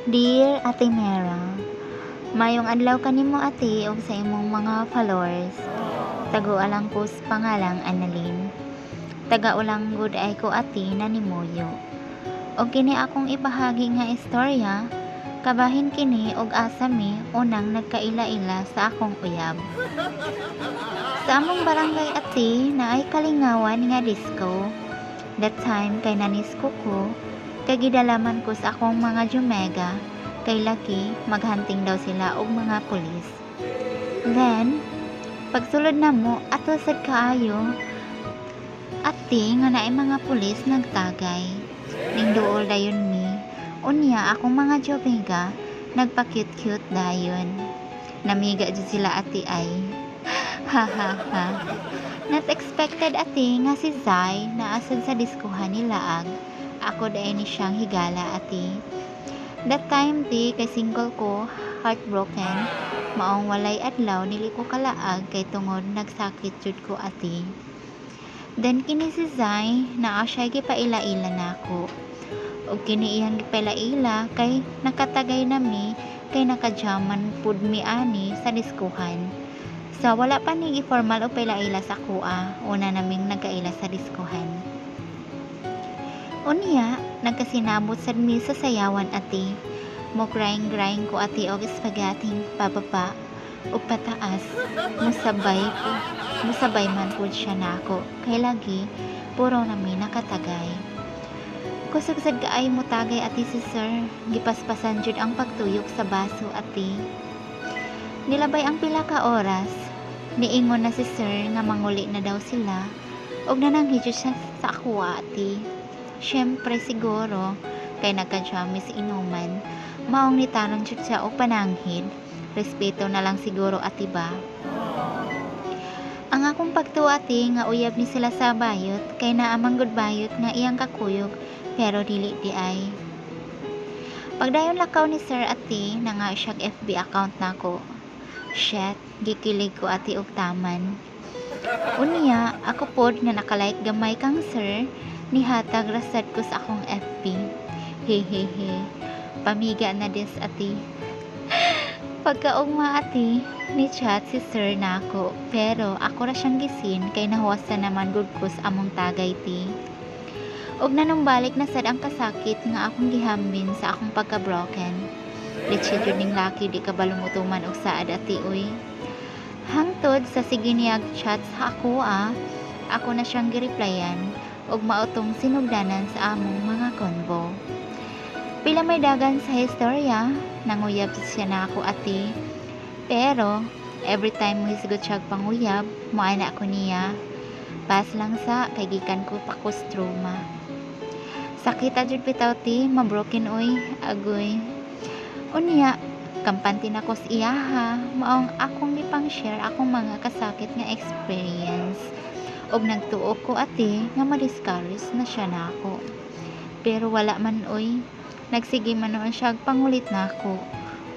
Dear Ate Mera, mayong adlaw kanimo ate ug sa imong mga followers. Tagualang ko sa pangalang Annalyn. Taga-ulang good ay ko ate na nimuyo. Og kini akong ibahagi nga istorya, kabahin kini og asa mi unang nagkaila-ila sa akong uyab. Sa among barangay ate na ay kalingawan nga disco. That time kay nanisco ko, kay gidalaman ko sa akong mga jumega, kay laki maghunting daw sila og mga pulis. Then, pagsulod na mo, ato sad kaayo, ati nga naay mga pulis nagtagay. Ning duol dayon mi, unya akong mga jumega, nagpa-cute-cute dayon. Namiga jud sila ati ay. Ha ha ha. Not expected ati nga si Zai na asad sa diskuhan ni Laag. Ako dahil ni siyang higala ati. That time ti kay single ko, heartbroken, maong walay adlaw nili ko kalaag kay tungod nagsakit jud ko ati. Then kini si Zai na siya gipaila-ila nako. Og kini iyang gipaila-ila kay nakatagay nami kay nakajaman pud mi ani sa diskuhan. So wala pa ni formal o paila-ila sa kuha, una naming nagkaila sa diskuhan. Unya, nagkasinabot sad mi sa sayawan ati. Mo grind ko ati og spaghetti pababa ug pataas. Musabay man pud siya nako. Kay lagi puro nami nakatagay. Kusog sad kaay mo tagay ati si sir. Gipaspasan jud ang pagtuyok sa baso ati. Nilabay ang pila ka oras. Niingon na si sir nga manguli na daw sila og nananghid siya sa akwa ati. Syempre siguro kay nagka-jamis inuman, maong nitanon jud siya og pananghid. Respeto na lang siguro ati ba. Ang akong pagtuo ati nga uyab ni sila sa bayot kay naamang good bayot nga iyang kakuyog pero dili di ay. Pagdayon lakaw ni sir ati na nga siya FB account nako. Shit, gikilig ko ati og taman. Unya, ako pod nga nakalike gamay kang sir, nihatag rasad ko sa akong FB. Hehehe, pamiga na des ati. Pagkaugma ati, ni chat si sir nako, pero ako ra siyang gisin kay nahuwasan naman gud ko sa among tagay ti. Og nanumbalik na sad ang kasakit nga akong gihambin sa akong pagka-broken. Leche jud ning laki di ka balumutuman og saad ati uy. Hangtod sa sige niyag chat sa ako ako na siyang gireplyan og mautong sinugdanan sa among mga konbo. Pila may dagan sa historya, nanguyab siya na ako ati. Pero every time mo hisugot siyag panguyab, moana ako niya. Pas lang sa kay gikan ko pa kustroma. Sakita jud bitaw ti, mabroken uy, agoy. Unya, kampante na ko sa iyaha, maong akong gipang-share akong mga kasakit nga experience. Og nagtuo ko ati nga ma-discourage na siya nako. Pero wala man oy, nagsige man noon siya pangulit nako.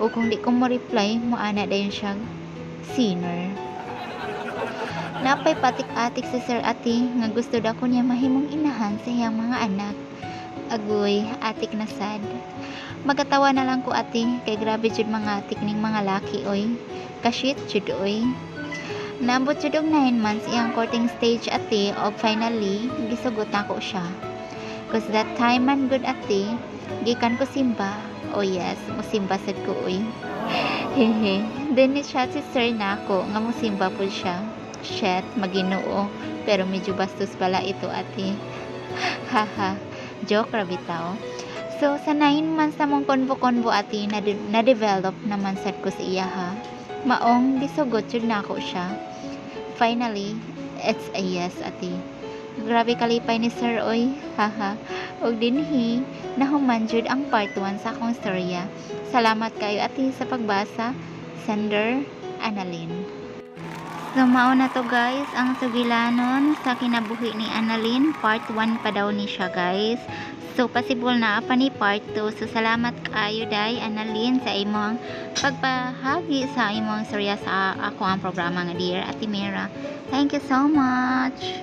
O kung di ko mo reply, moana dayon siya sinner. Napay patik-atik si sir ati nga gusto daw ko niya mahimong inahan sa iyang mga anak. Agoy, atik na sad. Magatawa na lang ko ati, kay grabe jud mga atik ning mga laki oy. Kashit jud oy. Naabot jud og 9 months iyang courting stage ati, og finally gisugot nako siya. Cause that time man good ati, gikan ko simba. Oh yes, musimba sad ko oy. Hehe. Then ni chat si sir nako nga musimba pud siya. Shit, Maginoo. Pero medyo bastos pala ito ati. Haha. Joke ra bitaw. So, sa 9 months namang konbo-konbo ati, na-develop naman sad ko sa iya ha. Maong, gisugot yun na ako siya. Finally, it's a yes ati. Grabe kalipay ni sir oy, haha. Og dinhi, nahuman jud ang part 1 sa akong storya. Salamat kayo ati sa pagbasa. Sender, Annalyn. So, mao na to guys, ang sugilanon sa kinabuhi ni Annalyn. Part 1 pa daw ni siya guys. So, possible na pa ni part 2. So, salamat kayo day, Annalyn, sa imong pagpahagi sa imong storya sa ako ang programa nga Dear Ate Mera. Thank you so much.